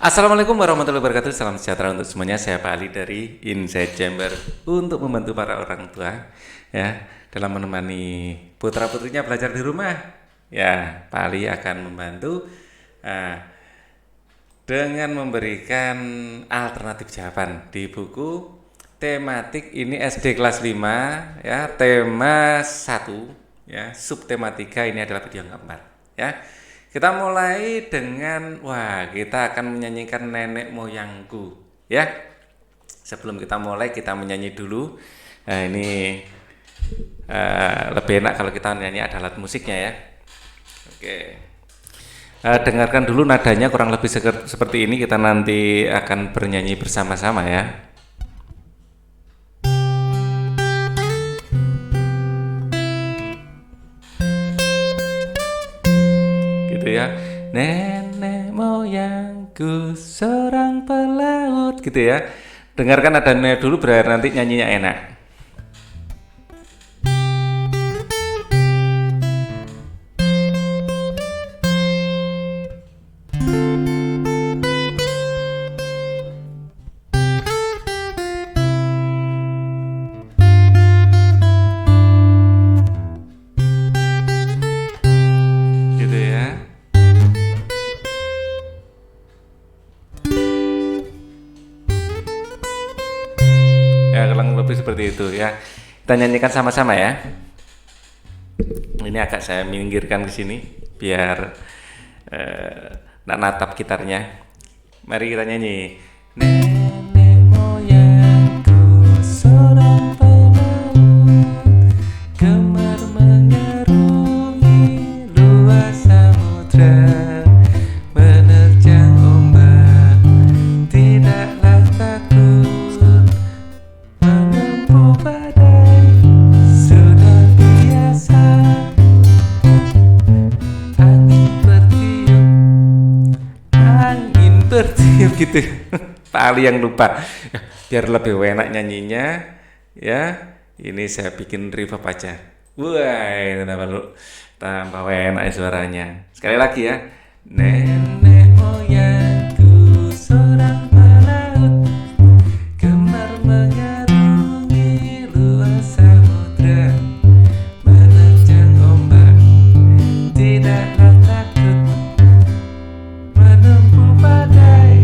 Assalamualaikum warahmatullahi wabarakatuh. Salam sejahtera untuk semuanya. Saya Pak Ali dari Inside Chamber untuk membantu para orang tua ya dalam menemani putra putrinya belajar di rumah. Ya, Pak Ali akan membantu uh, dengan memberikan alternatif jawaban di buku tematik ini SD kelas 5 ya, tema 1 ya, subtematika ini adalah video yang keempat ya. Kita mulai dengan kita akan menyanyikan nenek moyangku ya. Sebelum kita mulai kita menyanyi dulu. Nah, ini lebih enak kalau kita nyanyi ada alat musiknya ya. Oke. Dengarkan dulu nadanya kurang lebih seperti ini, kita nanti akan bernyanyi bersama-sama ya. Gitu ya. Nenek moyangku seorang pelaut gitu ya. Dengarkan nadanya dulu biar nanti nyanyinya enak. Seperti itu ya. Kita nyanyikan sama-sama ya. Ini agak saya minggirkan ke sini biar natap gitarnya. Mari kita nyanyi. Nenek moyangku seorang pelaut, gemar mengarungi luas samudra, menerjang ombak, tidaklah takut, menempuh badai, sudah biasa. Angin bertiup gitu. Pak Ali yang lupa ya, biar lebih enak nyanyinya ya. Ini saya bikin reverb aja. Wah, tambah enak suaranya. Sekali lagi ya. Nenek moyangku seorang pelaut, gemar mengarungi luas samudra, menerjang ombak, tidaklah takut, menempuh badai,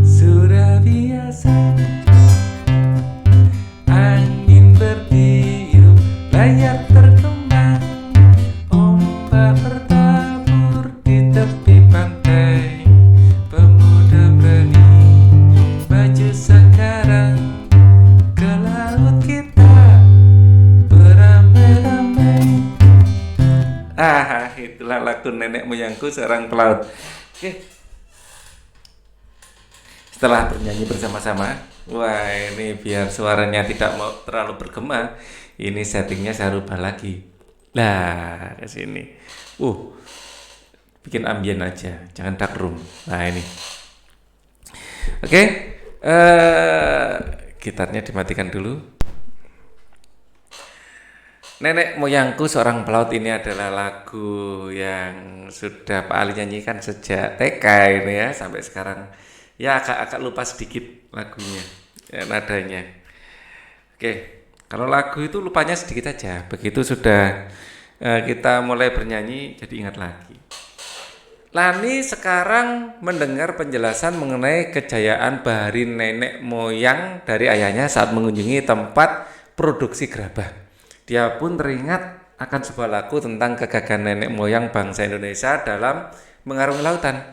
sudah biasa. Angin bertiup, layar terkembang, ombak bertabur di tepi pantai. Pemuda berani maju sekarang, ke laut kita beramai-ramai. Itulah lagu nenek moyangku seorang pelaut. Oke. Setelah bernyanyi bersama-sama, ini biar suaranya tidak mau terlalu bergema, ini settingnya saya rubah lagi. Nah, ke sini. Bikin ambien aja, jangan dark room. Nah, ini. Oke. Gitarnya dimatikan dulu. Nenek moyangku seorang pelaut ini adalah lagu yang sudah Pak Ali nyanyikan sejak TK ini ya sampai sekarang. Ya agak lupa sedikit lagunya, ya, nadanya. Oke, kalau lagu itu lupanya sedikit aja. Begitu sudah kita mulai bernyanyi, jadi ingat lagi. Lani sekarang mendengar penjelasan mengenai kejayaan bahari nenek moyang dari ayahnya saat mengunjungi tempat produksi gerabah. Dia pun teringat akan sebuah lagu tentang kegagahan nenek moyang bangsa Indonesia dalam mengarungi lautan.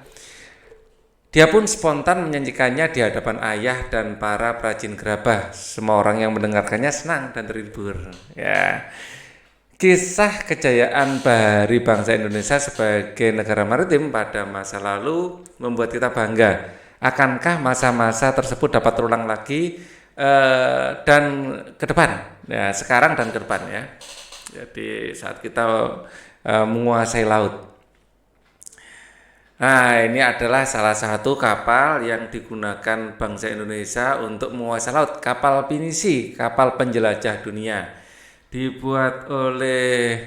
Dia pun spontan menyanyikannya di hadapan ayah dan para perajin gerabah. Semua orang yang mendengarkannya senang dan terhibur. Ya, kisah kejayaan bahari bangsa Indonesia sebagai negara maritim pada masa lalu membuat kita bangga. Akankah masa-masa tersebut dapat terulang lagi dan ke depan? Ya, sekarang dan ke depan ya. Jadi saat kita menguasai laut. Nah, ini adalah salah satu kapal yang digunakan bangsa Indonesia untuk menguasai laut. Kapal pinisi, kapal penjelajah dunia. Dibuat oleh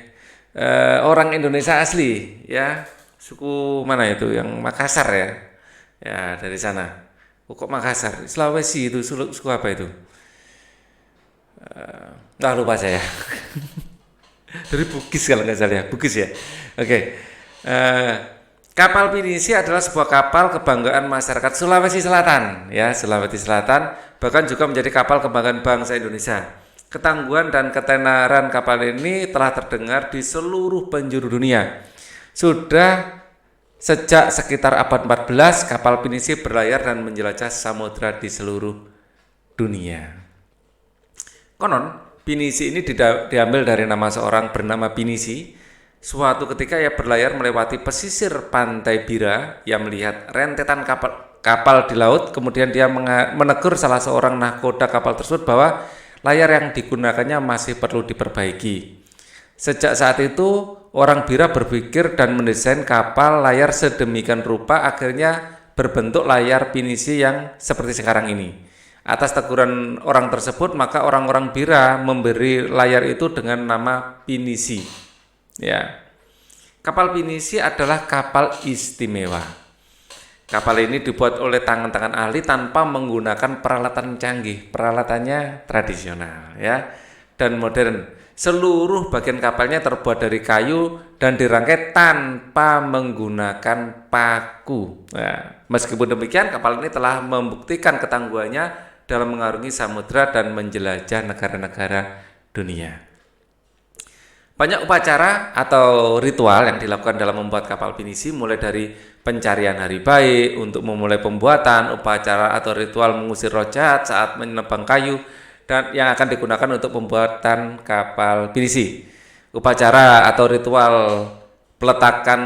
orang Indonesia asli, ya. Suku mana itu? Yang Makassar ya. Ya, dari sana. Oh, kok Makassar? Sulawesi itu, suku apa itu? Nggak lupa saya. Dari Bugis kalau nggak salah ya, Bugis ya. Oke. Eh, Kapal pinisi adalah sebuah kapal kebanggaan masyarakat Sulawesi Selatan, ya Sulawesi Selatan, bahkan juga menjadi kapal kebanggaan bangsa Indonesia. Ketangguhan dan ketenaran kapal ini telah terdengar di seluruh penjuru dunia. Sudah sejak sekitar abad 14, kapal pinisi berlayar dan menjelajah samudra di seluruh dunia. Konon, pinisi ini diambil dari nama seorang bernama Pinisi. Suatu ketika ia berlayar melewati pesisir pantai Bira, ia melihat rentetan kapal di laut, kemudian dia menegur salah seorang nahkoda kapal tersebut bahwa layar yang digunakannya masih perlu diperbaiki. Sejak saat itu, orang Bira berpikir dan mendesain kapal layar sedemikian rupa akhirnya berbentuk layar pinisi yang seperti sekarang ini. Atas teguran orang tersebut, maka orang-orang Bira memberi layar itu dengan nama pinisi. Ya, kapal pinisi adalah kapal istimewa. Kapal ini dibuat oleh tangan-tangan ahli tanpa menggunakan peralatan canggih, peralatannya tradisional, ya, dan modern. Seluruh bagian kapalnya terbuat dari kayu dan dirangkai tanpa menggunakan paku. Nah, meskipun demikian, kapal ini telah membuktikan ketangguhannya dalam mengarungi samudra dan menjelajah negara-negara dunia. Banyak upacara atau ritual yang dilakukan dalam membuat kapal pinisi, mulai dari pencarian hari baik untuk memulai pembuatan, upacara atau ritual mengusir roh jahat saat menebang kayu, dan yang akan digunakan untuk pembuatan kapal pinisi. Upacara atau ritual peletakan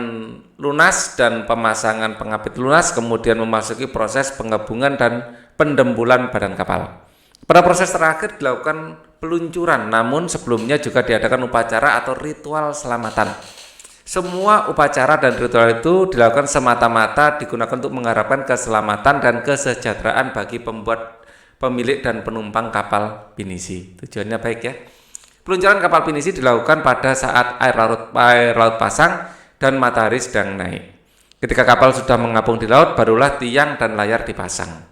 lunas dan pemasangan pengapit lunas, kemudian memasuki proses penggabungan dan pendembulan badan kapal. Pada proses terakhir dilakukan peluncuran, namun sebelumnya juga diadakan upacara atau ritual selamatan. Semua upacara dan ritual itu dilakukan semata-mata digunakan untuk mengharapkan keselamatan dan kesejahteraan bagi pembuat, pemilik dan penumpang kapal pinisi. Tujuannya baik ya. Peluncuran kapal pinisi dilakukan pada saat air laut pasang dan matahari sedang naik. Ketika kapal sudah mengapung di laut, barulah tiang dan layar dipasang.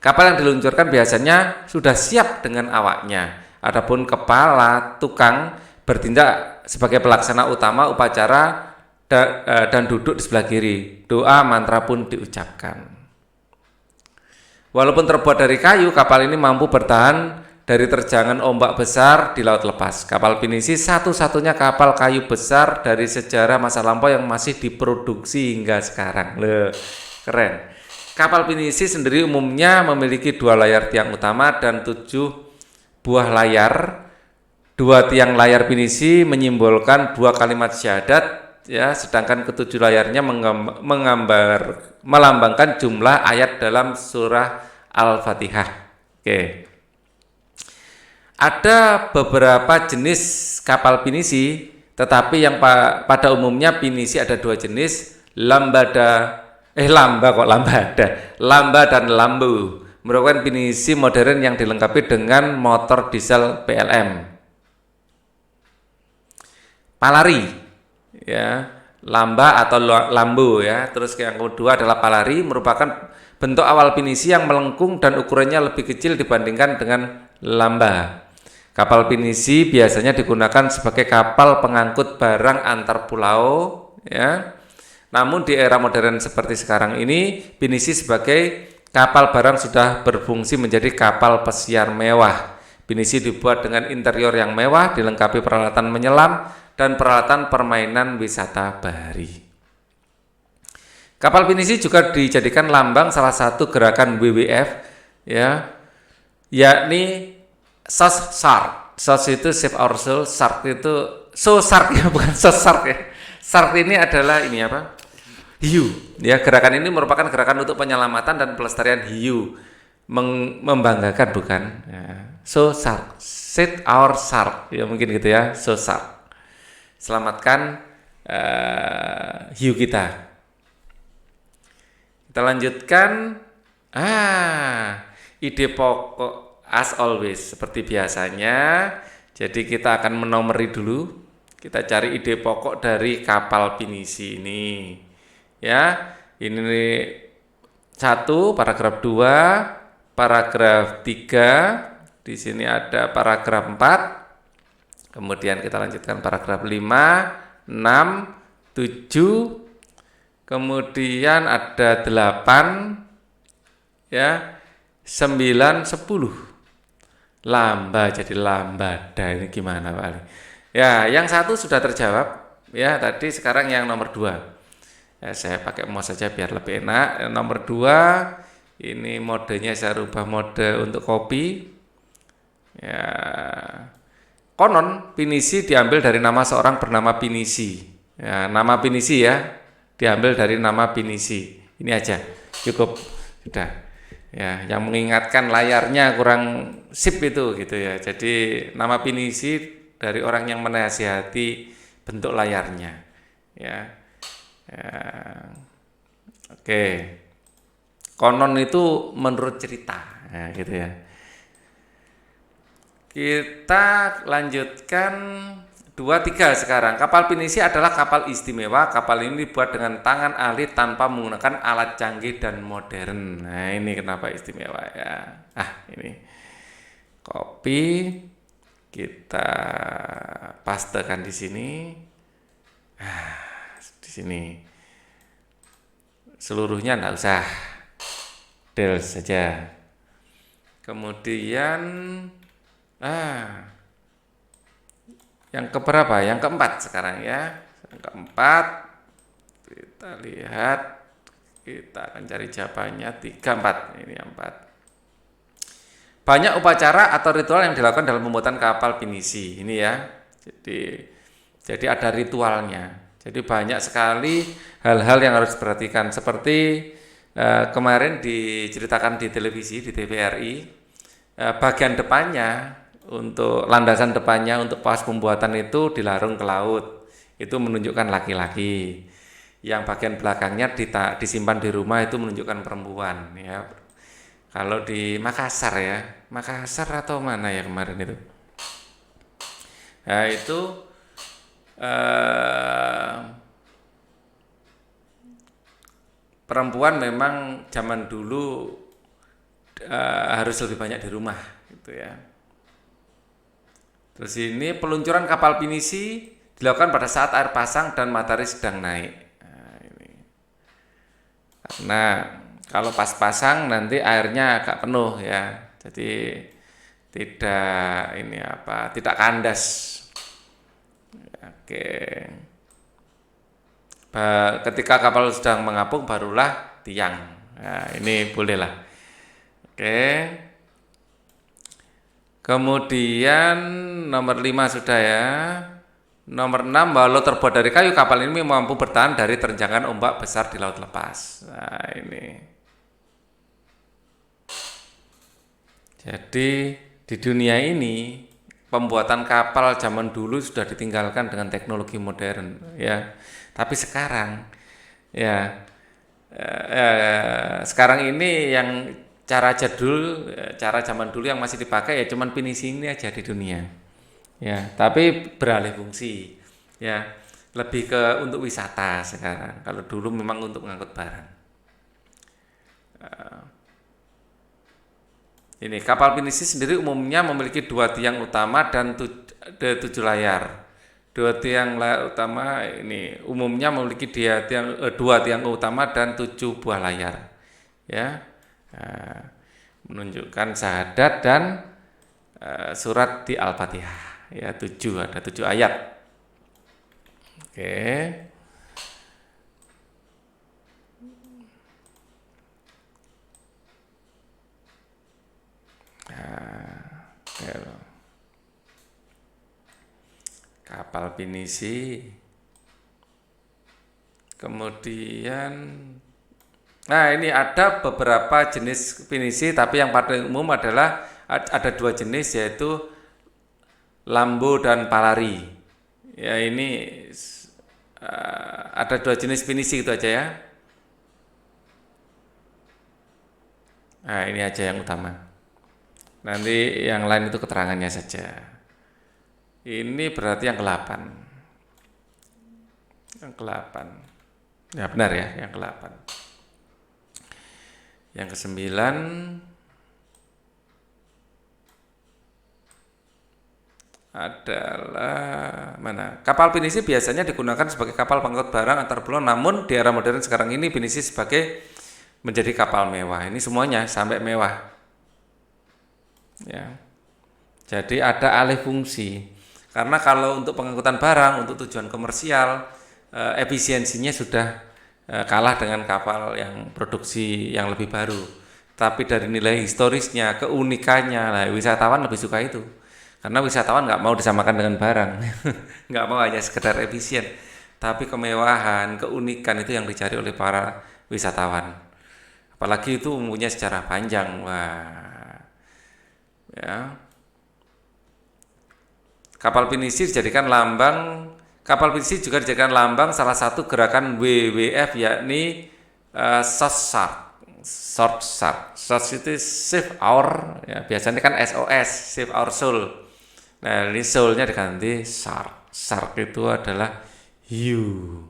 Kapal yang diluncurkan biasanya sudah siap dengan awaknya. Adapun kepala tukang bertindak sebagai pelaksana utama upacara dan duduk di sebelah kiri. Doa mantra pun diucapkan. Walaupun terbuat dari kayu, kapal ini mampu bertahan dari terjangan ombak besar di laut lepas. Kapal pinisi satu-satunya kapal kayu besar dari sejarah masa lampau yang masih diproduksi hingga sekarang. Loh, keren. Kapal pinisi sendiri umumnya memiliki 2 layar tiang utama dan 7 buah layar. 2 tiang layar pinisi menyimbolkan 2 kalimat syahadat, ya, sedangkan ke-7 layarnya melambangkan jumlah ayat dalam surah Al-Fatihah. Oke. Ada beberapa jenis kapal pinisi, tetapi yang pada umumnya pinisi ada 2 jenis, lamba dan lambu, merupakan pinisi modern yang dilengkapi dengan motor diesel PLM. Palari, ya, lamba atau lambu, ya. Terus yang kedua adalah palari, merupakan bentuk awal pinisi yang melengkung dan ukurannya lebih kecil dibandingkan dengan lamba. Kapal pinisi biasanya digunakan sebagai kapal pengangkut barang antar pulau, ya. Namun di era modern seperti sekarang ini, pinisi sebagai kapal barang sudah berfungsi menjadi kapal pesiar mewah. Pinisi dibuat dengan interior yang mewah, dilengkapi peralatan menyelam dan peralatan permainan wisata bahari. Kapal pinisi juga dijadikan lambang salah satu gerakan WWF, ya, yakni SOS Shark. SOS itu Save Our Soul, Shark itu Shark ya, bukan SOS Shark ya. Shark ini adalah ini apa? Hiu. Ya, gerakan ini merupakan gerakan untuk penyelamatan dan pelestarian hiu. Membanggakan bukan? Ya. Shark, Save Our Shark. Ya mungkin gitu ya, Shark. Selamatkan hiu kita. Kita lanjutkan. Ide pokok as always seperti biasanya. Jadi kita akan menomori dulu. Kita cari ide pokok dari kapal pinisi ini. Ya, ini 1, paragraf 2, paragraf 3, di sini ada paragraf 4, kemudian kita lanjutkan paragraf 5, 6, 7, kemudian ada 8, ya, 9, 10. Lamba jadi lambada, ini gimana Pak Ali? Ya, yang 1 sudah terjawab, ya tadi. Sekarang yang nomor 2. Ya, saya pakai mouse saja biar lebih enak. Yang nomor 2, ini modenya saya rubah mode untuk kopi. Ya, konon Pinisi diambil dari nama seorang bernama Pinisi. Ya, nama Pinisi ya diambil dari nama Pinisi. Ini aja cukup sudah. Ya, yang mengingatkan layarnya kurang sip itu gitu ya. Jadi nama Pinisi dari orang yang menasihati bentuk layarnya. Ya. Ya. Oke. Konon itu menurut cerita, ya, gitu ya. Kita lanjutkan 2, 3 sekarang. Kapal Pinisi adalah kapal istimewa. Kapal ini dibuat dengan tangan ahli tanpa menggunakan alat canggih dan modern. Nah, ini kenapa istimewa ya. Ini kopi kita pastekan di sini. Di sini. Seluruhnya enggak usah. Del saja. Kemudian yang keberapa? Yang keempat sekarang ya. Yang keempat, kita lihat, kita akan cari jawabannya. 3, 4. Ini yang 4. Banyak upacara atau ritual yang dilakukan dalam pembuatan kapal Pinisi. Ini ya. Jadi ada ritualnya. Jadi banyak sekali hal-hal yang harus diperhatikan. Seperti kemarin diceritakan di televisi, di TVRI, bagian depannya, untuk landasan depannya untuk pas pembuatan itu dilarung ke laut. Itu menunjukkan laki-laki. Yang bagian belakangnya disimpan di rumah itu menunjukkan perempuan ya. Kalau di Makassar ya, Makassar atau mana ya kemarin itu. Nah, itu perempuan memang zaman dulu harus lebih banyak di rumah gitu ya. Terus ini peluncuran kapal Pinisi dilakukan pada saat air pasang dan matahari sedang naik. Nah, ini. Karena kalau pas pasang nanti airnya agak penuh ya. Jadi tidak kandas. Oke. Ketika kapal sedang mengapung barulah tiang. Nah, ini bolehlah. Oke. Kemudian nomor 5 sudah ya. Nomor 6, walau terbuat dari kayu, kapal ini mampu bertahan dari terjangan ombak besar di laut lepas. Nah, ini. Jadi di dunia ini pembuatan kapal zaman dulu sudah ditinggalkan dengan teknologi modern ya. Tapi sekarang ya sekarang ini yang cara zaman dulu yang masih dipakai ya cuman Pinisi ini aja di dunia. Ya, tapi beralih fungsi. Ya, lebih ke untuk wisata sekarang. Kalau dulu memang untuk mengangkut barang. Ini kapal Pinisi sendiri umumnya memiliki 2 tiang utama dan 7 layar. 2 tiang utama ini umumnya memiliki 2 tiang utama dan 7 buah layar. Ya. Menunjukkan syahadat dan surat di Al-Fatihah. Ya, 7, ada 7 ayat. Oke. Kapal Pinisi. Kemudian ini ada beberapa jenis Pinisi, tapi yang paling umum adalah ada 2 jenis, yaitu Lambo dan Palari. Ya, ini ada 2 jenis Pinisi itu aja ya. Nah, ini aja yang utama. Nanti yang lain itu keterangannya saja. Ini berarti yang ke-8. Yang ke-8. Ya benar ya, yang ke-8. Yang kesembilan adalah mana? Kapal pinisi biasanya digunakan sebagai kapal pengangkut barang antar pulau, namun di era modern sekarang ini pinisi sebagai menjadi kapal mewah. Ini semuanya sampai mewah. Ya. Jadi ada alih fungsi. Karena kalau untuk pengangkutan barang untuk tujuan komersial, efisiensinya sudah kalah dengan kapal yang produksi yang lebih baru. Tapi dari nilai historisnya, keunikannya, lah, wisatawan lebih suka itu. Karena wisatawan nggak mau disamakan dengan barang, nggak mau hanya sekedar efisien, tapi kemewahan, keunikan itu yang dicari oleh para wisatawan. Apalagi itu umumnya sejarah panjang, wah, ya. Kapal pinisi dijadikan lambang. Kapal pinisi juga dijadikan lambang salah satu gerakan WWF, yakni SOS. SOS itu Save Our, ya, biasanya kan SOS, Save Our Soul. Nah, ini soul-nya diganti shark. Shark itu adalah hiu.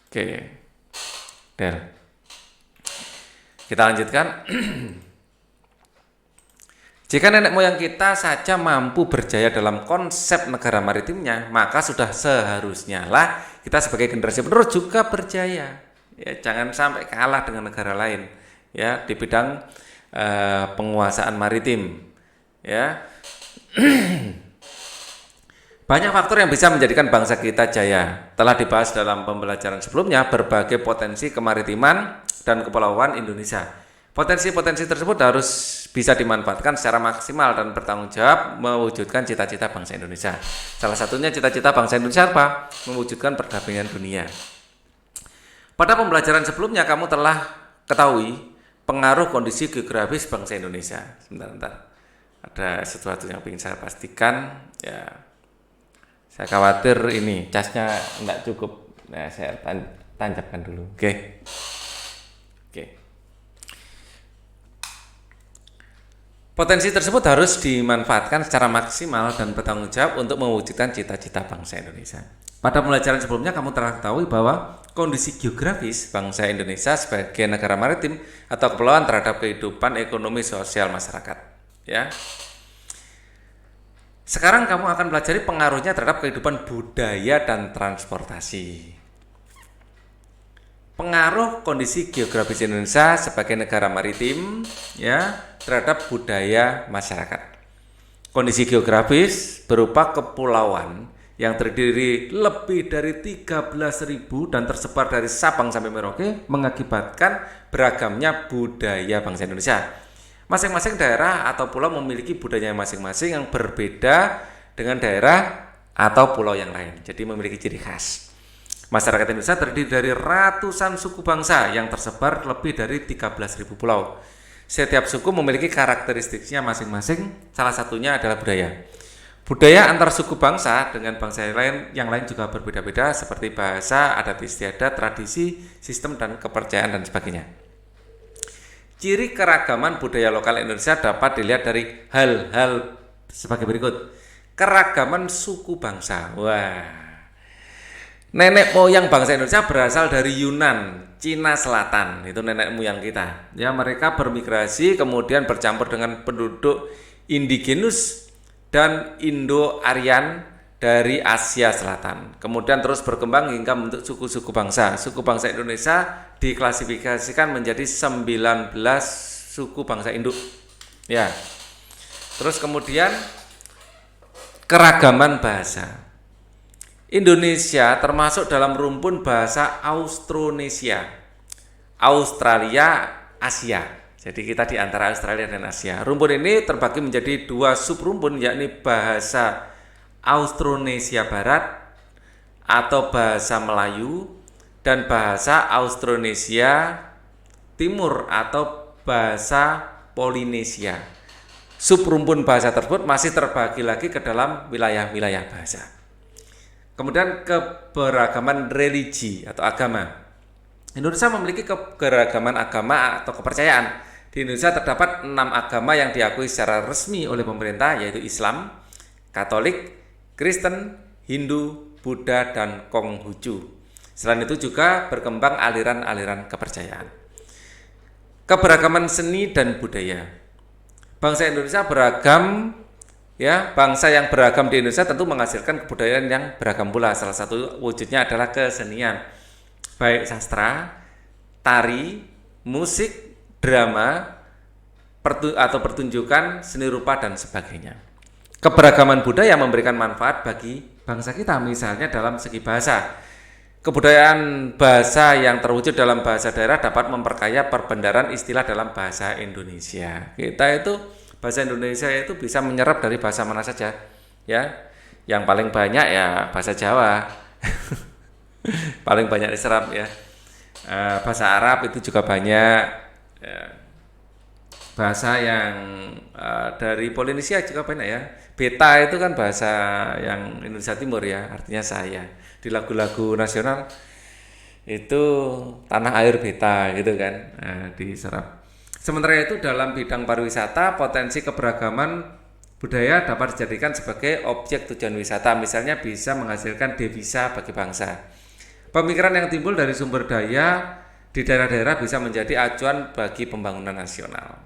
Oke. Del. Kita lanjutkan. Jika nenek moyang kita saja mampu berjaya dalam konsep negara maritimnya, maka sudah seharusnya lah kita sebagai generasi penerus juga berjaya. Ya, jangan sampai kalah dengan negara lain, ya, di bidang penguasaan maritim, ya. Banyak faktor yang bisa menjadikan bangsa kita jaya. Telah dibahas dalam pembelajaran sebelumnya berbagai potensi kemaritiman dan kepulauan Indonesia. Potensi-potensi tersebut harus bisa dimanfaatkan secara maksimal dan bertanggung jawab mewujudkan cita-cita bangsa Indonesia. Salah satunya cita-cita bangsa Indonesia apa? Mewujudkan perdamaian dunia. Pada pembelajaran sebelumnya kamu telah ketahui pengaruh kondisi geografis bangsa Indonesia. Sebentar. Ada sesuatu yang ingin saya pastikan. Ya, saya khawatir ini casnya enggak cukup. Nah, saya tancapkan dulu. Oke. Potensi tersebut harus dimanfaatkan secara maksimal dan bertanggung jawab untuk mewujudkan cita-cita bangsa Indonesia. Pada pembelajaran sebelumnya kamu telah ketahui bahwa kondisi geografis bangsa Indonesia sebagai negara maritim atau kepulauan terhadap kehidupan ekonomi sosial masyarakat. Ya. Sekarang kamu akan pelajari pengaruhnya terhadap kehidupan budaya dan transportasi. Pengaruh kondisi geografis Indonesia sebagai negara maritim, ya, terhadap budaya masyarakat. Kondisi geografis berupa kepulauan yang terdiri lebih dari 13.000 dan tersebar dari Sabang sampai Merauke mengakibatkan beragamnya budaya bangsa Indonesia. Masing-masing daerah atau pulau memiliki budaya masing-masing yang berbeda dengan daerah atau pulau yang lain. Jadi memiliki ciri khas. Masyarakat Indonesia terdiri dari ratusan suku bangsa yang tersebar lebih dari 13.000 pulau. Setiap suku memiliki karakteristiknya masing-masing, salah satunya adalah budaya. Budaya antar suku bangsa dengan bangsa yang lain juga berbeda-beda seperti bahasa, adat istiadat, tradisi, sistem dan kepercayaan dan sebagainya. Ciri keragaman budaya lokal Indonesia dapat dilihat dari hal-hal sebagai berikut. Keragaman suku bangsa. Wah. Nenek moyang bangsa Indonesia berasal dari Yunan, Cina Selatan. Itu nenek moyang kita. Ya, mereka bermigrasi kemudian bercampur dengan penduduk indigenus dan Indo-Aryan dari Asia Selatan. Kemudian terus berkembang hingga membentuk suku-suku bangsa. Suku bangsa Indonesia diklasifikasikan menjadi 19 suku bangsa induk. Ya. Terus kemudian keragaman bahasa. Indonesia termasuk dalam rumpun bahasa Austronesia. Australia, Asia. Jadi kita di antara Australia dan Asia. Rumpun ini terbagi menjadi dua subrumpun, yakni bahasa Austronesia Barat atau bahasa Melayu dan bahasa Austronesia Timur atau bahasa Polinesia. Subrumpun bahasa tersebut masih terbagi lagi ke dalam wilayah-wilayah bahasa. Kemudian keberagaman religi atau agama. Indonesia memiliki keberagaman agama atau kepercayaan. Di Indonesia terdapat 6 agama yang diakui secara resmi oleh pemerintah, yaitu Islam, Katolik, Kristen, Hindu, Buddha, dan Konghucu. Selain itu juga berkembang aliran-aliran kepercayaan. Keberagaman seni dan budaya. Bangsa Indonesia beragam, ya. Bangsa yang beragam di Indonesia tentu menghasilkan kebudayaan yang beragam pula. Salah satu wujudnya adalah kesenian, baik sastra, tari, musik, drama, atau pertunjukan, seni rupa dan sebagainya. Keberagaman budaya memberikan manfaat bagi bangsa kita, misalnya dalam segi bahasa. Kebudayaan bahasa yang terwujud dalam bahasa daerah dapat memperkaya perbendaharaan istilah dalam bahasa Indonesia. Kita itu bahasa Indonesia itu bisa menyerap dari bahasa mana saja, ya. Yang paling banyak ya bahasa Jawa, paling banyak diserap ya. Bahasa Arab itu juga banyak. Ya. Bahasa yang dari Polinesia juga banyak ya. Beta itu kan bahasa yang Indonesia Timur ya, artinya saya. Di lagu-lagu nasional itu tanah air beta gitu kan, diserap. Sementara itu dalam bidang pariwisata, potensi keberagaman budaya dapat dijadikan sebagai objek tujuan wisata, misalnya bisa menghasilkan devisa bagi bangsa. Pemikiran yang timbul dari sumber daya di daerah-daerah bisa menjadi acuan bagi pembangunan nasional.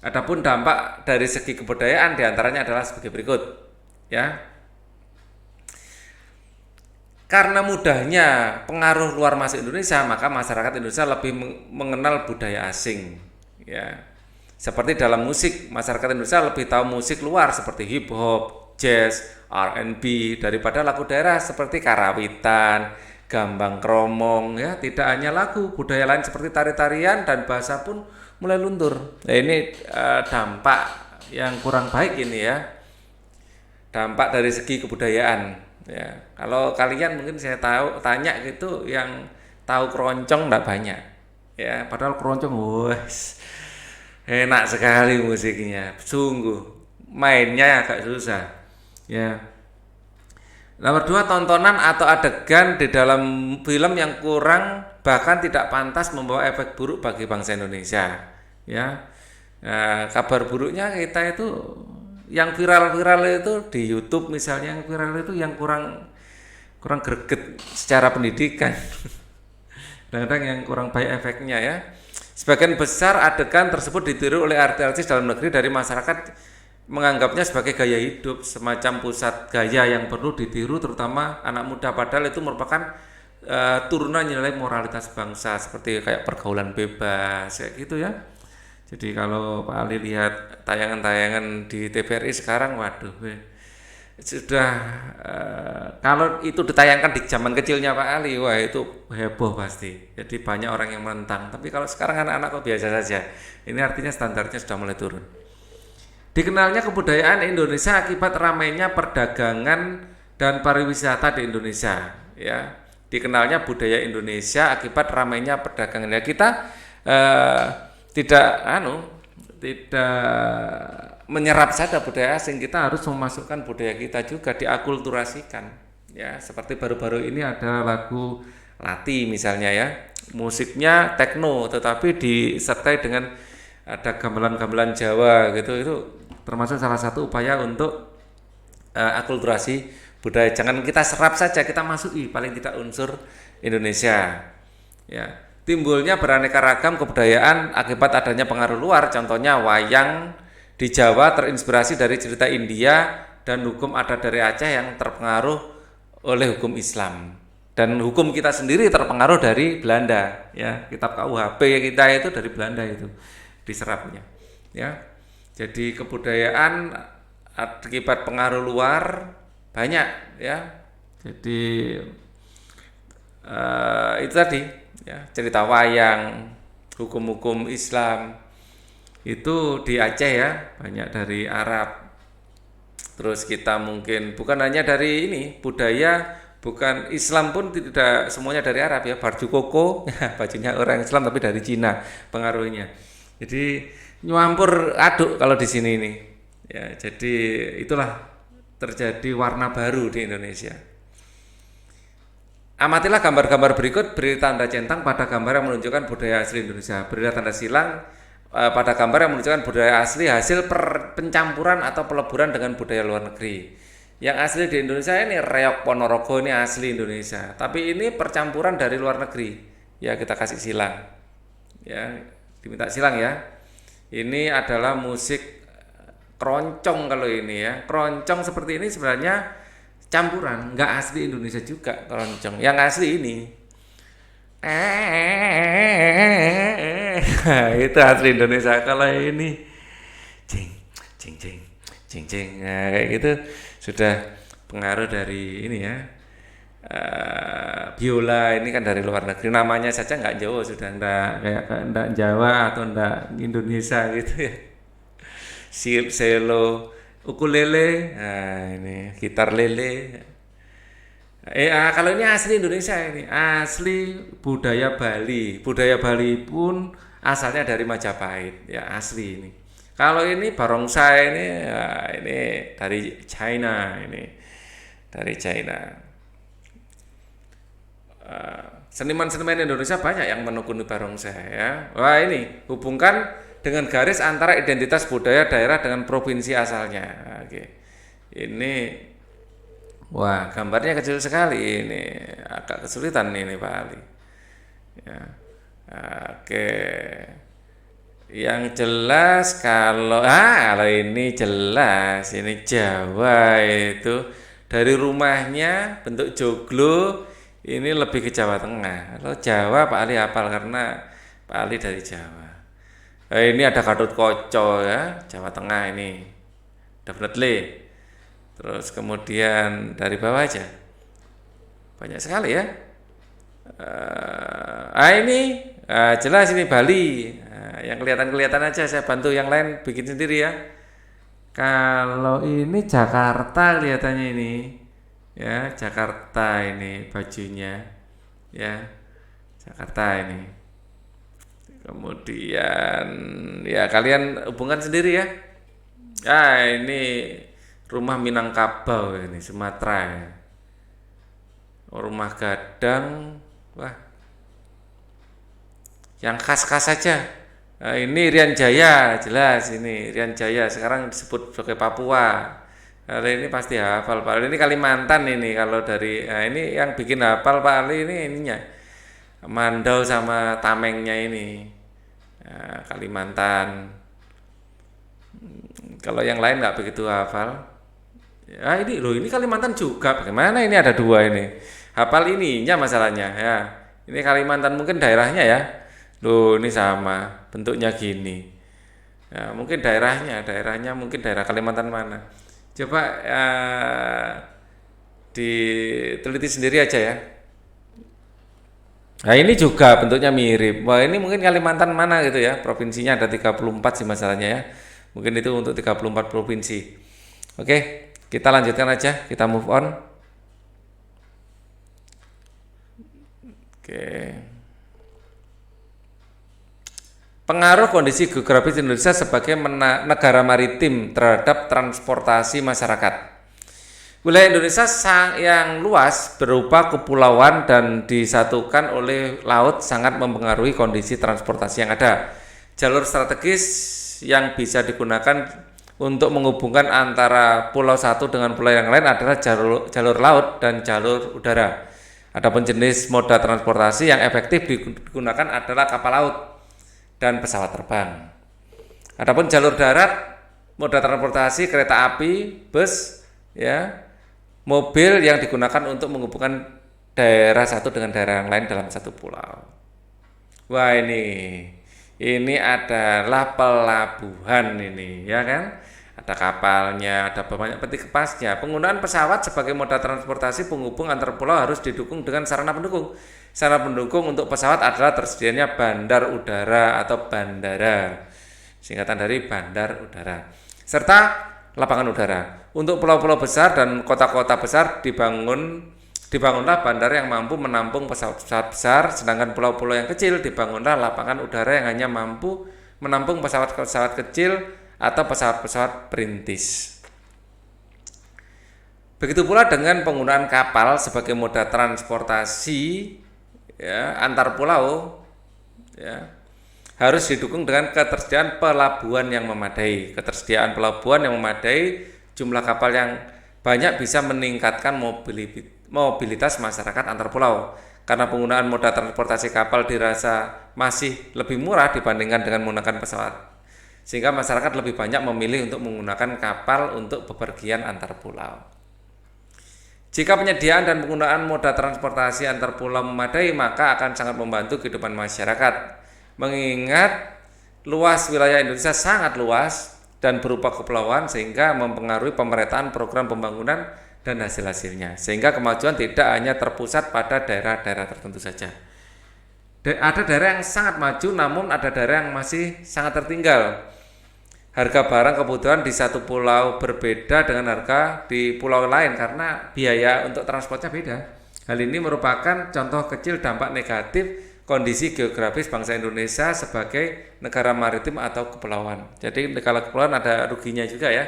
Adapun dampak dari segi kebudayaan diantaranya adalah sebagai berikut, ya. Karena mudahnya pengaruh luar masuk Indonesia, maka masyarakat Indonesia lebih mengenal budaya asing, ya. Seperti dalam musik, masyarakat Indonesia lebih tahu musik luar seperti hip hop, jazz, R&B daripada lagu daerah seperti karawitan, gambang kromong, ya. Tidak hanya lagu, budaya lain seperti tari-tarian dan bahasa pun mulai luntur. Nah, ini dampak yang kurang baik ini ya. Dampak dari segi kebudayaan. Ya, kalau kalian mungkin saya tanya gitu, yang tahu keroncong enggak banyak. Ya, padahal keroncong wes enak sekali musiknya. Sungguh mainnya agak susah. Ya. Nomor 2, tontonan atau adegan di dalam film yang kurang bahkan tidak pantas membawa efek buruk bagi bangsa Indonesia. Ya. Nah, kabar buruknya kita itu yang viral-viral itu di YouTube misalnya, yang viral itu yang kurang greget secara pendidikan. Kadang-kadang yang kurang baik efeknya ya. Sebagian besar adegan tersebut ditiru oleh artis-artis dalam negeri dari masyarakat, menganggapnya sebagai gaya hidup, semacam pusat gaya yang perlu ditiru terutama anak muda, padahal itu merupakan turunan nilai moralitas bangsa seperti kayak pergaulan bebas kayak gitu ya. Jadi kalau Pak Ali lihat tayangan-tayangan di TVRI sekarang, waduh, sudah kalau itu ditayangkan di zaman kecilnya Pak Ali, wah itu heboh pasti. Jadi banyak orang yang menentang. Tapi kalau sekarang anak-anak kok biasa saja. Ini artinya standarnya sudah mulai turun. Dikenalnya kebudayaan Indonesia akibat ramainya perdagangan dan pariwisata di Indonesia. Ya, dikenalnya budaya Indonesia akibat ramainya perdagangan. Ya, kita tidak menyerap saja budaya asing, kita harus memasukkan budaya kita juga, diakulturasikan. Ya, seperti baru-baru ini ada lagu Lati misalnya ya, musiknya techno tetapi disertai dengan ada gamelan-gamelan Jawa gitu, itu termasuk salah satu upaya untuk akulturasi budaya. Jangan kita serap saja, kita masuki paling tidak unsur Indonesia. Ya. Timbulnya beraneka ragam kebudayaan akibat adanya pengaruh luar, contohnya wayang di Jawa terinspirasi dari cerita India dan hukum adat dari Aceh yang terpengaruh oleh hukum Islam, dan hukum kita sendiri terpengaruh dari Belanda ya, kitab KUHP kita itu dari Belanda itu diserapnya ya. Jadi kebudayaan akibat pengaruh luar banyak ya. Jadi itu tadi ya, cerita wayang, hukum-hukum Islam itu di Aceh ya, banyak dari Arab. Terus kita mungkin bukan hanya dari ini, budaya bukan Islam pun tidak semuanya dari Arab ya. Baju koko bajunya orang Islam tapi dari Cina pengaruhnya. Jadi nyampur aduk kalau di sini ini. Ya, jadi itulah terjadi warna baru di Indonesia. Amatilah gambar-gambar berikut, beri tanda centang pada gambar yang menunjukkan budaya asli Indonesia. Berilah tanda silang pada gambar yang menunjukkan budaya asli hasil pencampuran atau peleburan dengan budaya luar negeri. Yang asli di Indonesia ini reok Ponorogo ini asli Indonesia, tapi ini percampuran dari luar negeri. Ya kita kasih silang, ya diminta silang ya. Ini adalah musik keroncong kalau ini ya. Keroncong seperti ini sebenarnya campuran, nggak asli Indonesia juga keroncong. Yang asli ini. Itu asli Indonesia. Kalau ini cing cing cing cing cing, nah, kayak gitu sudah pengaruh dari ini ya. Biola ini kan dari luar negeri, namanya saja nggak Jawa, sudah nggak Jawa atau nggak Indonesia gitu ya. Selo, ukulele, nah ini gitar lele. Kalau ini asli Indonesia, ini asli budaya Bali. Budaya Bali pun asalnya dari Majapahit, ya asli ini. Kalau ini barongsai ini, ya, ini dari China, ini dari China. Seniman-seniman Indonesia banyak yang menekuni barongsai ya. Wah ini hubungkan dengan garis antara identitas budaya daerah dengan provinsi asalnya. Oke. Ini wah, gambarnya kecil sekali ini. Agak kesulitan ini Pak Ali. Ya. Oke. Yang jelas kalau ini jelas, ini Jawa itu dari rumahnya bentuk joglo ini lebih ke Jawa Tengah. Kalau Jawa Pak Ali hafal karena Pak Ali dari Jawa. Ini ada Gatot Kaca ya, Jawa Tengah ini. Definitely. Terus kemudian dari bawah aja. Banyak sekali ya. Ini jelas ini Bali. Yang kelihatan aja saya bantu, yang lain bikin sendiri ya. Kalau ini Jakarta kelihatannya ini. Ya, Jakarta ini bajunya. Ya. Jakarta ini. Kemudian ya kalian hubungkan sendiri ya. Ini rumah Minangkabau ini Sumatera ya. Rumah Gadang, wah, yang khas-khas saja. Ini Irian Jaya, jelas ini Irian Jaya sekarang disebut sebagai Papua. Kalau ini pasti hafal Pak Ali. Ini Kalimantan ini kalau dari ini yang bikin hafal Pak Ali ini ininya Mandau sama Tamengnya ini. Kalimantan. Kalau yang lain nggak begitu hafal. Ini loh, ini Kalimantan juga. Bagaimana ini ada dua ini? Hafal ininya masalahnya ya. Ini Kalimantan mungkin daerahnya ya. Loh, ini sama, bentuknya gini. Ya, mungkin daerahnya mungkin daerah Kalimantan mana. Coba diteliti sendiri aja ya. Nah, ini juga bentuknya mirip. Wah, ini mungkin Kalimantan mana gitu ya. Provinsinya ada 34 sih masalahnya ya. Mungkin itu untuk 34 provinsi. Oke, kita lanjutkan aja, kita move on. Oke. Pengaruh kondisi geografis Indonesia sebagai negara maritim terhadap transportasi masyarakat. Wilayah Indonesia yang luas berupa kepulauan dan disatukan oleh laut sangat mempengaruhi kondisi transportasi yang ada. Jalur strategis yang bisa digunakan untuk menghubungkan antara pulau satu dengan pulau yang lain adalah jalur laut dan jalur udara. Adapun jenis moda transportasi yang efektif digunakan adalah kapal laut dan pesawat terbang. Adapun jalur darat, moda transportasi kereta api, bus, ya, mobil yang digunakan untuk menghubungkan daerah satu dengan daerah yang lain dalam satu pulau. Wah, ini adalah pelabuhan ini, ya kan? Ada kapalnya, ada banyak peti kepasnya. Penggunaan pesawat sebagai moda transportasi penghubung antar pulau harus didukung dengan sarana pendukung. Sarana pendukung untuk pesawat adalah tersedianya bandar udara atau bandara, singkatan dari bandar udara, serta lapangan udara. Untuk pulau-pulau besar dan kota-kota besar dibangunlah bandar yang mampu menampung pesawat-pesawat besar, sedangkan pulau-pulau yang kecil dibangunlah lapangan udara yang hanya mampu menampung pesawat-pesawat kecil atau pesawat-pesawat perintis. Begitu pula dengan penggunaan kapal sebagai moda transportasi ya, antar pulau ya, harus didukung dengan ketersediaan pelabuhan yang memadai. Ketersediaan pelabuhan yang memadai, jumlah kapal yang banyak bisa meningkatkan mobilitas masyarakat antar pulau. Karena penggunaan moda transportasi kapal dirasa masih lebih murah dibandingkan dengan menggunakan pesawat. Sehingga masyarakat lebih banyak memilih untuk menggunakan kapal untuk bepergian antar pulau. Jika penyediaan dan penggunaan moda transportasi antar pulau memadai, maka akan sangat membantu kehidupan masyarakat. Mengingat luas wilayah Indonesia sangat luas dan berupa kepulauan sehingga mempengaruhi pemerataan program pembangunan dan hasil-hasilnya. Sehingga kemajuan tidak hanya terpusat pada daerah-daerah tertentu saja. Ada daerah yang sangat maju, namun ada daerah yang masih sangat tertinggal. Harga barang kebutuhan di satu pulau berbeda dengan harga di pulau lain karena biaya untuk transportnya beda. Hal ini merupakan contoh kecil dampak negatif kondisi geografis bangsa Indonesia sebagai negara maritim atau kepulauan. Jadi negara kepulauan ada ruginya juga ya.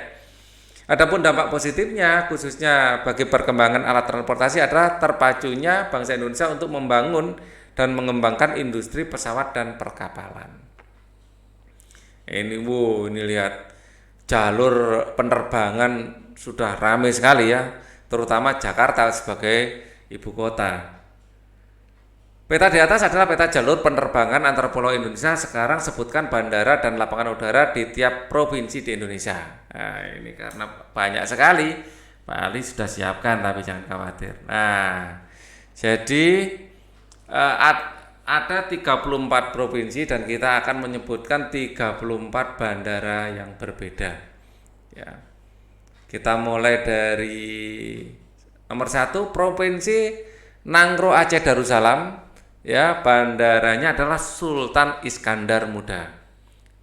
Adapun dampak positifnya khususnya bagi perkembangan alat transportasi adalah terpacunya bangsa Indonesia untuk membangun dan mengembangkan industri pesawat dan perkapalan. Ini lihat jalur penerbangan sudah ramai sekali ya, terutama Jakarta sebagai ibu kota. Peta di atas adalah peta jalur penerbangan antar pulau Indonesia. Sekarang sebutkan bandara dan lapangan udara di tiap provinsi di Indonesia. Nah, ini karena banyak sekali, Pak Ali sudah siapkan tapi jangan khawatir. Nah, jadi ada 34 provinsi dan kita akan menyebutkan 34 bandara yang berbeda. Ya. Kita mulai dari nomor 1 Provinsi Nangro Aceh Darussalam. Ya, bandaranya adalah Sultan Iskandar Muda.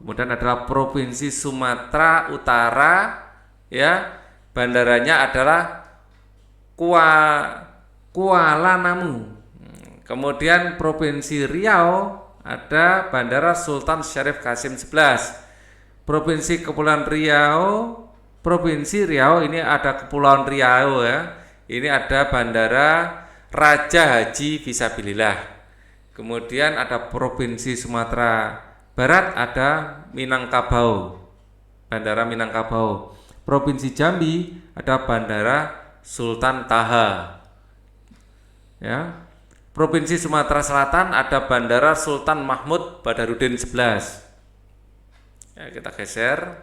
Kemudian adalah Provinsi Sumatera Utara, ya, bandaranya adalah Kuala Namu. Kemudian Provinsi Riau ada Bandara Sultan Syarif Qasim 11. Provinsi Kepulauan Riau, Provinsi Riau ini ada Kepulauan Riau ya. Ini ada Bandara Raja Haji Fisabilillah. Kemudian ada Provinsi Sumatera Barat ada Minangkabau. Bandara Minangkabau. Provinsi Jambi ada Bandara Sultan Taha. Ya. Provinsi Sumatera Selatan ada Bandara Sultan Mahmud Badarudin 11. Ya, kita geser.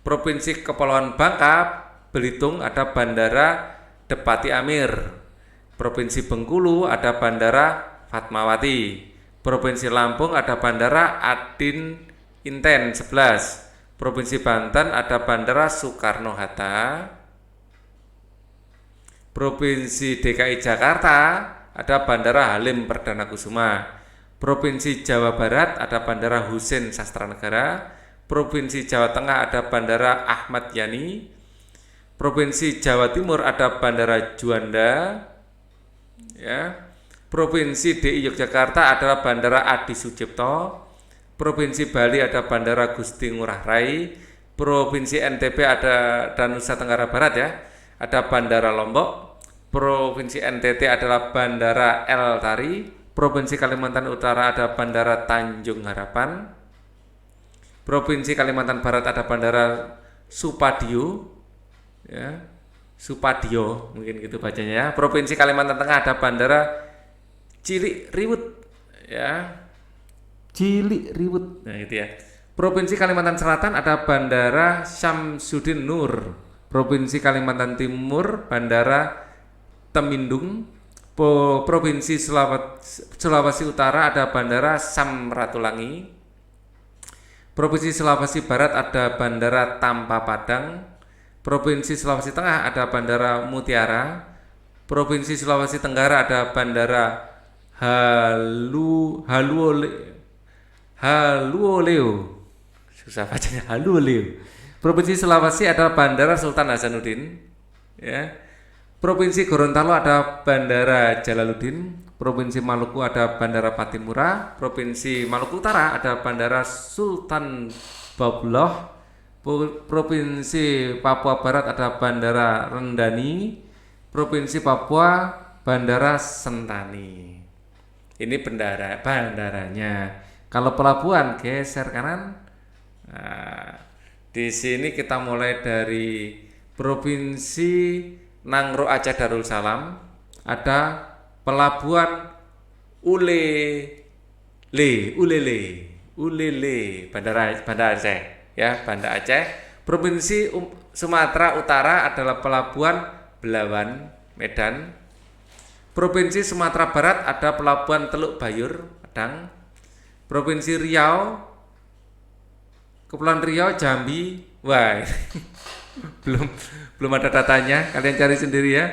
Provinsi Kepulauan Bangka Belitung ada Bandara Depati Amir. Provinsi Bengkulu ada Bandara Fatmawati. Provinsi Lampung ada Bandara Adin Inten 11. Provinsi Banten ada Bandara Soekarno-Hatta. Provinsi DKI Jakarta ada Bandara Halim Perdana Kusuma. Provinsi Jawa Barat ada Bandara Husein Sastranegara. Provinsi Jawa Tengah ada Bandara Ahmad Yani. Provinsi Jawa Timur ada Bandara Juanda. Ya. Provinsi DI Yogyakarta adalah Bandara Adi Sucipto. Provinsi Bali ada Bandara Gusti Ngurah Rai. Provinsi NTB ada dan Nusa Tenggara Barat ya, ada Bandara Lombok. Provinsi NTT adalah Bandara El Tari. Provinsi Kalimantan Utara ada Bandara Tanjung Harapan. Provinsi Kalimantan Barat ada Bandara Supadio. Ya, Supadio mungkin gitu bacanya ya. Provinsi Kalimantan Tengah ada Bandara Cilikriwut. Ya, Cilikriwut. Nah gitu ya. Provinsi Kalimantan Selatan ada Bandara Syamsuddin Nur. Provinsi Kalimantan Timur Bandara Temindung. Provinsi Sulawesi Utara ada Bandara Samratulangi. Provinsi Sulawesi Barat ada Bandara Tampa Padang. Provinsi Sulawesi Tengah ada Bandara Mutiara. Provinsi Sulawesi Tenggara ada Bandara Haluoleo. Susah bacanya, Haluoleo. Provinsi Sulawesi ada Bandara Sultan Hasanuddin. Ya. Provinsi Gorontalo ada Bandara Jalaluddin. Provinsi Maluku ada Bandara Patimura. Provinsi Maluku Utara ada Bandara Sultan Babuloh. Provinsi Papua Barat ada Bandara Rendani. Provinsi Papua Bandara Sentani. Ini bandaranya. Kalau pelabuhan geser kanan. Nah, di sini kita mulai dari Provinsi Nangro Aceh Darussalam ada pelabuhan Ulele Bandar Aceh ya, Banda Aceh. Provinsi Sumatera Utara adalah pelabuhan Belawan Medan. Provinsi Sumatera Barat ada pelabuhan Teluk Bayur Padang. Provinsi Riau, Kepulauan Riau, Jambi, wah belum belum ada datanya, kalian cari sendiri ya.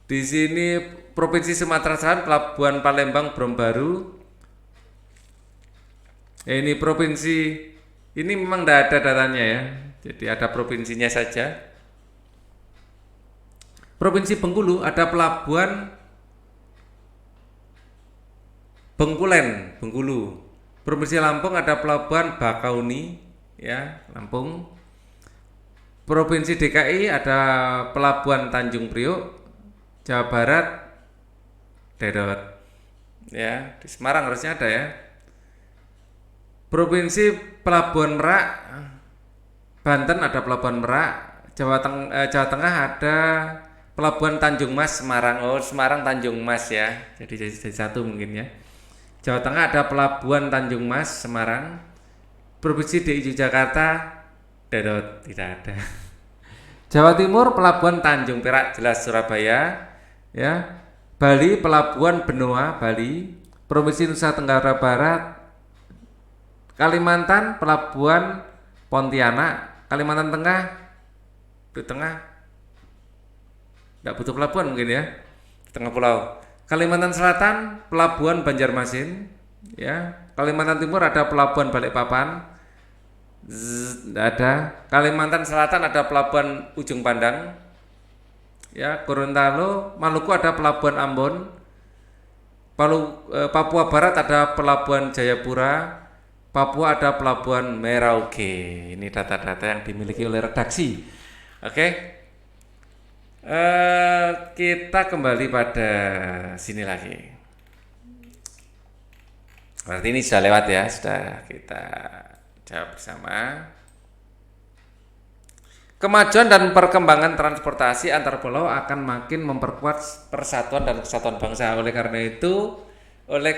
Di sini Provinsi Sumatera Selatan pelabuhan Palembang Brombaru. Ini provinsi ini memang tidak ada datanya ya, jadi ada provinsinya saja. Provinsi Bengkulu ada pelabuhan Bengkulen, Bengkulu. Provinsi Lampung ada pelabuhan Bakauni, ya, Lampung. Provinsi DKI ada pelabuhan Tanjung Priok. Jawa Barat, Dedot. Ya, di Semarang harusnya ada ya. Provinsi Pelabuhan Merak, Banten ada Pelabuhan Merak. Jawa Tengah ada Pelabuhan Tanjung Mas, Semarang. Oh, Semarang Tanjung Mas ya. Jadi satu mungkin ya. Jawa Tengah ada Pelabuhan Tanjung Mas, Semarang. Provinsi DKI Jakarta, Dedot, tidak ada. Jawa Timur Pelabuhan Tanjung Perak, jelas Surabaya ya. Bali Pelabuhan Benoa, Bali. Provinsi Nusa Tenggara Barat, Kalimantan Pelabuhan Pontianak. Kalimantan Tengah, di tengah tidak butuh pelabuhan mungkin ya, di tengah pulau. Kalimantan Selatan Pelabuhan Banjarmasin ya. Kalimantan Timur ada Pelabuhan Balikpapan, tidak ada. Kalimantan Selatan ada Pelabuhan Ujung Pandang ya. Gorontalo, Maluku ada Pelabuhan Ambon. Papua Barat ada Pelabuhan Jayapura. Papua ada Pelabuhan Merauke. Ini data-data yang dimiliki oleh redaksi. Oke. Kita kembali pada sini lagi. Berarti ini sudah lewat ya, sudah kita jawab bersama. Kemajuan dan perkembangan transportasi antar pulau akan makin memperkuat persatuan dan kesatuan bangsa. Oleh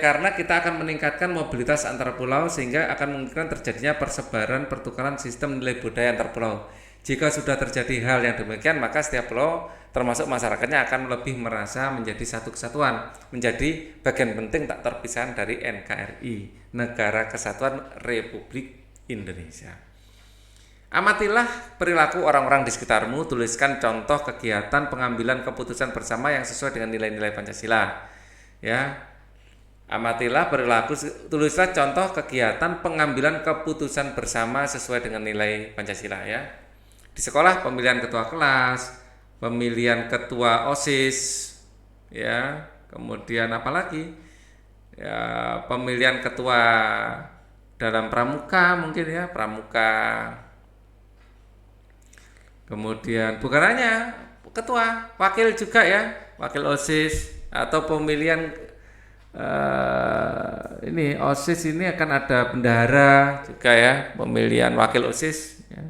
karena kita akan meningkatkan mobilitas antar pulau sehingga akan memungkinkan terjadinya persebaran pertukaran sistem nilai budaya antar pulau. Jika sudah terjadi hal yang demikian, maka setiap pulau termasuk masyarakatnya akan lebih merasa menjadi satu kesatuan, menjadi bagian penting tak terpisahkan dari NKRI, Negara Kesatuan Republik Indonesia. Amatilah perilaku orang-orang di sekitarmu, tuliskan contoh kegiatan pengambilan keputusan bersama yang sesuai dengan nilai-nilai Pancasila. Ya. Amatilah perilaku, tulislah contoh kegiatan pengambilan keputusan bersama sesuai dengan nilai Pancasila ya. Di sekolah pemilihan ketua kelas, pemilihan ketua OSIS ya, kemudian apalagi ya, pemilihan ketua dalam pramuka mungkin ya, pramuka. Kemudian bukan hanya ketua, wakil juga ya, wakil OSIS atau pemilihan ini OSIS ini akan ada bendahara juga ya, pemilihan wakil OSIS ya.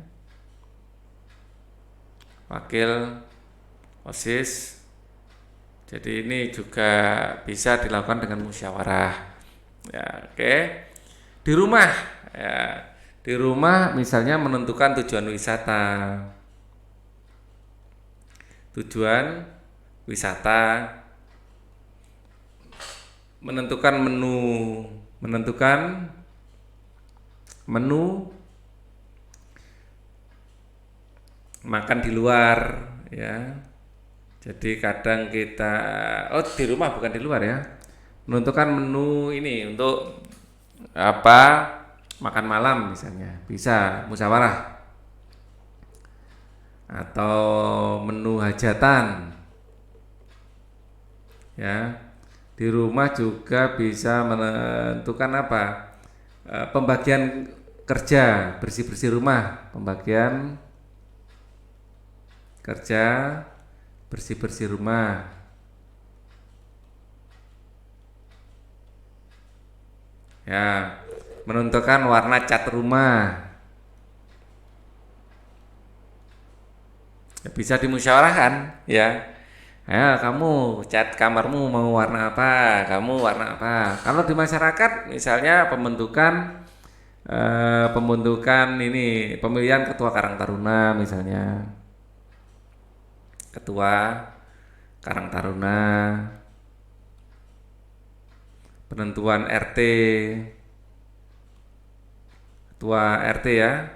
Wakil OSIS. Jadi ini juga bisa dilakukan dengan musyawarah. Ya, oke. Di rumah ya. Di rumah misalnya menentukan tujuan wisata. Tujuan wisata, menentukan menu makan di luar ya. Jadi kadang kita di rumah bukan di luar ya. Menentukan menu ini untuk apa? Makan malam misalnya. Bisa musyawarah. Atau menu hajatan. Ya. Di rumah juga bisa menentukan apa? Pembagian kerja, bersih-bersih rumah, pembagian kerja, bersih-bersih rumah. Ya, menentukan warna cat rumah. Bisa dimusyawarahkan ya. Ya, kamu cat kamarmu mau warna apa? Kamu warna apa? Kalau di masyarakat misalnya pembentukan ini pemilihan ketua Karang Taruna misalnya. Ketua Karang Taruna, penentuan RT, ketua RT ya.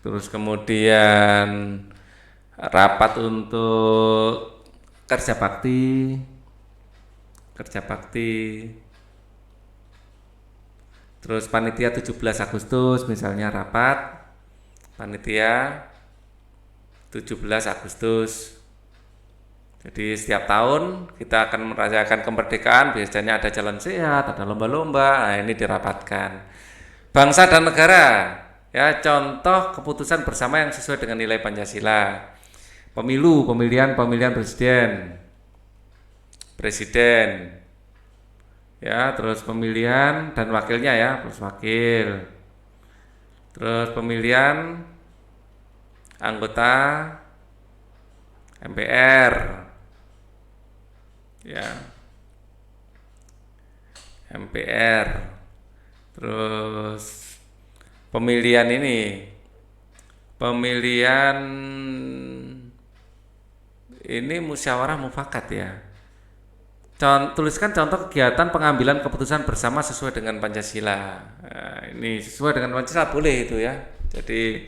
Terus kemudian rapat untuk kerja bakti, kerja bakti. Terus panitia 17 Agustus misalnya rapat panitia 17 Agustus. Jadi setiap tahun kita akan merayakan kemerdekaan, biasanya ada jalan sehat, ada lomba-lomba, nah ini dirapatkan. Bangsa dan negara, ya contoh keputusan bersama yang sesuai dengan nilai Pancasila. Pemilihan presiden, ya terus pemilihan dan wakilnya ya plus wakil, terus pemilihan anggota MPR, ya MPR, terus pemilihan ini musyawarah mufakat ya. Tuliskan contoh kegiatan pengambilan keputusan bersama sesuai dengan Pancasila. Nah, ini sesuai dengan Pancasila boleh itu ya. Jadi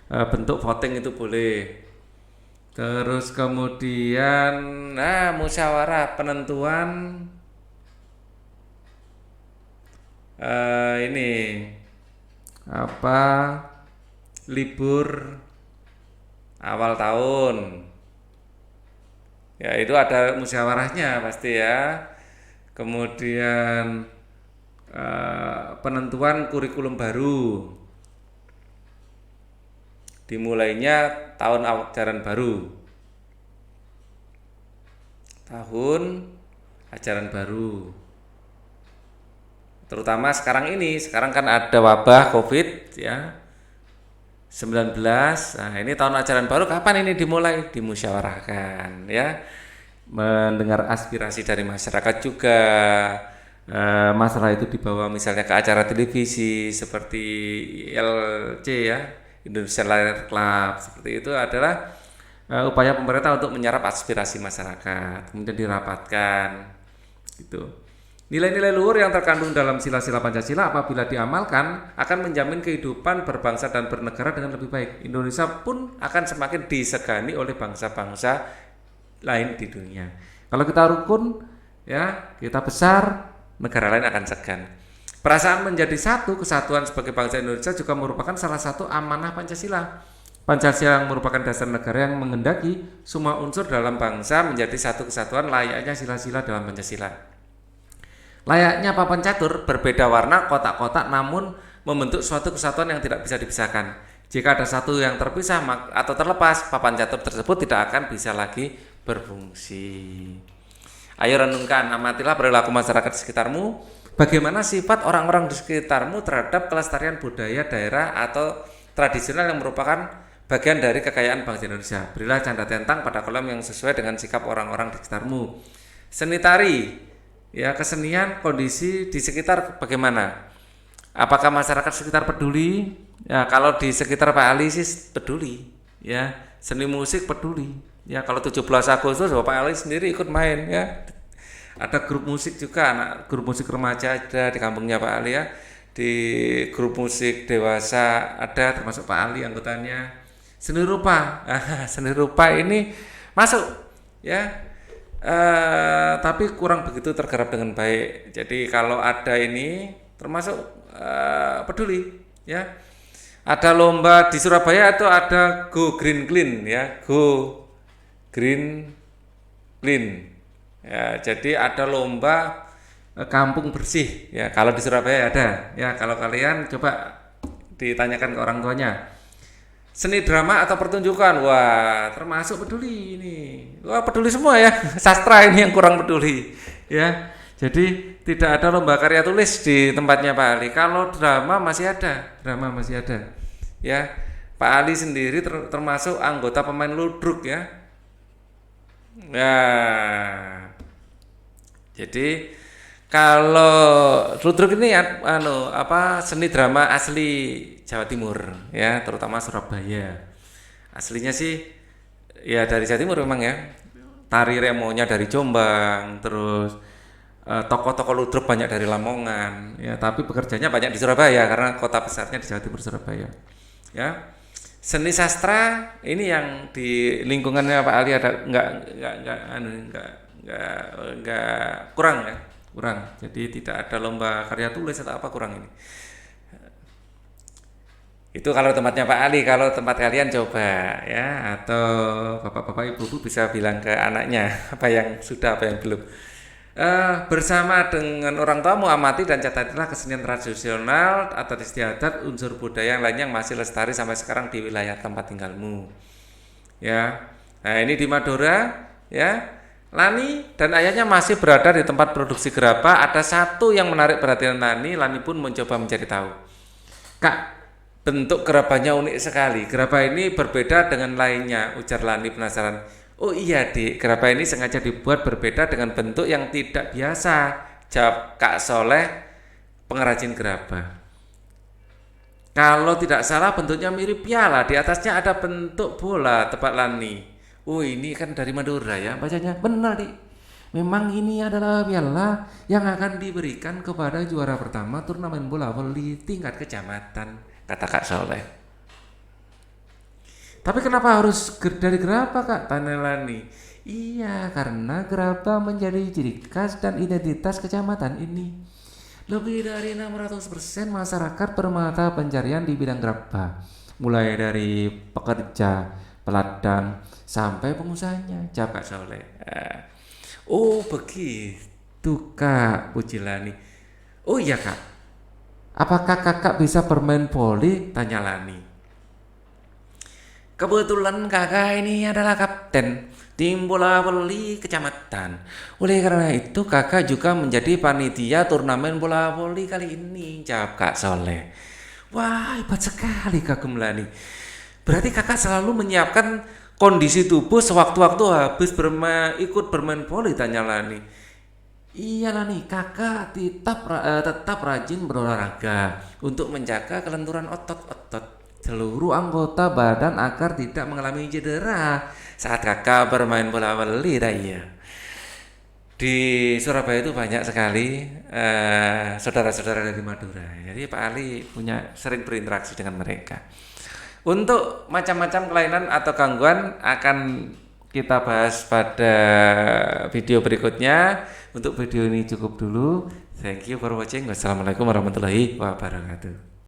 bentuk voting itu boleh. Terus kemudian musyawarah penentuan ini apa libur awal tahun. Ya itu ada musyawarahnya pasti ya. Kemudian penentuan kurikulum baru. Dimulainya tahun ajaran baru. Tahun ajaran baru. Terutama sekarang kan ada wabah Covid ya. 19. Nah, ini tahun ajaran baru kapan ini dimulai? Dimusyawarahkan ya. Mendengar aspirasi dari masyarakat juga. Masalah itu dibawa misalnya ke acara televisi seperti ILC ya, Indonesia Layar Club, seperti itu adalah upaya pemerintah untuk menyerap aspirasi masyarakat, kemudian dirapatkan gitu. Nilai-nilai luhur yang terkandung dalam sila-sila Pancasila apabila diamalkan akan menjamin kehidupan berbangsa dan bernegara dengan lebih baik. Indonesia pun akan semakin disegani oleh bangsa-bangsa lain di dunia. Kalau kita rukun, ya kita besar, negara lain akan segan. Perasaan menjadi satu, kesatuan sebagai bangsa Indonesia juga merupakan salah satu amanah Pancasila. Pancasila yang merupakan dasar negara yang menghendaki semua unsur dalam bangsa menjadi satu kesatuan layaknya sila-sila dalam Pancasila. Layaknya papan catur berbeda warna kotak-kotak namun membentuk suatu kesatuan yang tidak bisa dipisahkan. Jika ada satu yang terpisah atau terlepas, papan catur tersebut tidak akan bisa lagi berfungsi. Ayo renungkan, amatilah perilaku masyarakat di sekitarmu. Bagaimana sifat orang-orang di sekitarmu terhadap kelestarian budaya daerah atau tradisional yang merupakan bagian dari kekayaan bangsa Indonesia. Berilah canda tentang pada kolom yang sesuai dengan sikap orang-orang di sekitarmu. Seni tari. Ya, kesenian kondisi di sekitar bagaimana? Apakah masyarakat sekitar peduli? Ya, kalau di sekitar Pak Ali sih peduli. Ya, seni musik peduli. Ya, kalau 17 Agustus Pak Ali sendiri ikut main ya. Ada grup musik juga, grup musik remaja ada di kampungnya Pak Ali ya. Di grup musik dewasa ada termasuk Pak Ali anggotanya. Seni rupa. Seni rupa ini masuk ya. Tapi kurang begitu tergarap dengan baik. Jadi kalau ada ini termasuk peduli ya. Ada lomba di Surabaya itu ada Go Green Clean ya, Go Green Clean. Ya, jadi ada lomba kampung bersih ya. Kalau di Surabaya ada ya. Kalau kalian coba ditanyakan ke orang tuanya. Seni drama atau pertunjukan, wah termasuk peduli ini. Wah peduli semua ya, sastra ini yang kurang peduli ya. Jadi tidak ada lomba karya tulis di tempatnya Pak Ali. Kalau drama masih ada ya. Pak Ali sendiri termasuk anggota pemain ludruk ya. Nah, jadi kalau ludruk ini seni drama asli Jawa Timur ya, terutama Surabaya. Aslinya sih ya dari Jawa Timur memang ya. Tari remonya dari Jombang, terus tokoh-tokoh ludruk banyak dari Lamongan ya, tapi pekerjanya banyak di Surabaya karena kota besarnya di Jawa Timur Surabaya. Ya. Seni sastra ini yang di lingkungannya Pak Ali ada nggak kurang ya, kurang. Jadi tidak ada lomba karya tulis atau apa, kurang ini. Itu kalau tempatnya Pak Ali, kalau tempat kalian coba ya, atau bapak-bapak ibu-ibu bisa bilang ke anaknya apa yang sudah, apa yang belum. Bersama dengan orang tua amati dan catatilah kesenian tradisional atau istiadat unsur budaya yang lain yang masih lestari sampai sekarang di wilayah tempat tinggalmu. Ya, nah ini di Madura ya. Lani dan ayahnya masih berada di tempat produksi gerabah. Ada satu yang menarik perhatian Lani. Lani pun mencoba mencari tahu. Kak, bentuk gerabahnya unik sekali. Gerabah ini berbeda dengan lainnya, ujar Lani penasaran. Oh iya dik, gerabah ini sengaja dibuat berbeda dengan bentuk yang tidak biasa, jawab Kak Soleh, pengrajin gerabah. Kalau tidak salah bentuknya mirip piala, di atasnya ada bentuk bola, tebak Lani. Oh ini kan dari Madura ya, bacanya benar dik. Memang ini adalah piala yang akan diberikan kepada juara pertama turnamen bola voli tingkat kecamatan, kata Kak Soleh. Tapi kenapa harus dari gerabah Kak? Tanya Lani. Iya, karena gerabah menjadi ciri khas dan identitas kecamatan ini. Lebih dari 600% masyarakat bermata pencarian di bidang gerabah. Mulai dari pekerja, peladang, sampai pengusahanya. Jawab Kak Soleh. Oh begitu Kak, puji Lani. Oh iya Kak, apakah kakak bisa bermain voli? Tanya Lani. Kebetulan kakak ini adalah kapten tim bola voli kecamatan. Oleh karena itu kakak juga menjadi panitia turnamen bola voli kali ini, jawab Kak Soleh. Wah hebat sekali kagum Lani. Berarti kakak selalu menyiapkan kondisi tubuh sewaktu-waktu habis ikut bermain voli, tanya Lani. Iya Lani, kakak tetap rajin berolahraga untuk menjaga kelenturan otot-otot seluruh anggota badan agar tidak mengalami cedera saat kakak bermain bola voli raya. Di Surabaya itu banyak sekali saudara-saudara dari Madura. Jadi Pak Ali sering berinteraksi dengan mereka. Untuk macam-macam kelainan atau gangguan akan kita bahas pada video berikutnya. Untuk video ini cukup dulu. Thank you for watching. Wassalamualaikum warahmatullahi wabarakatuh.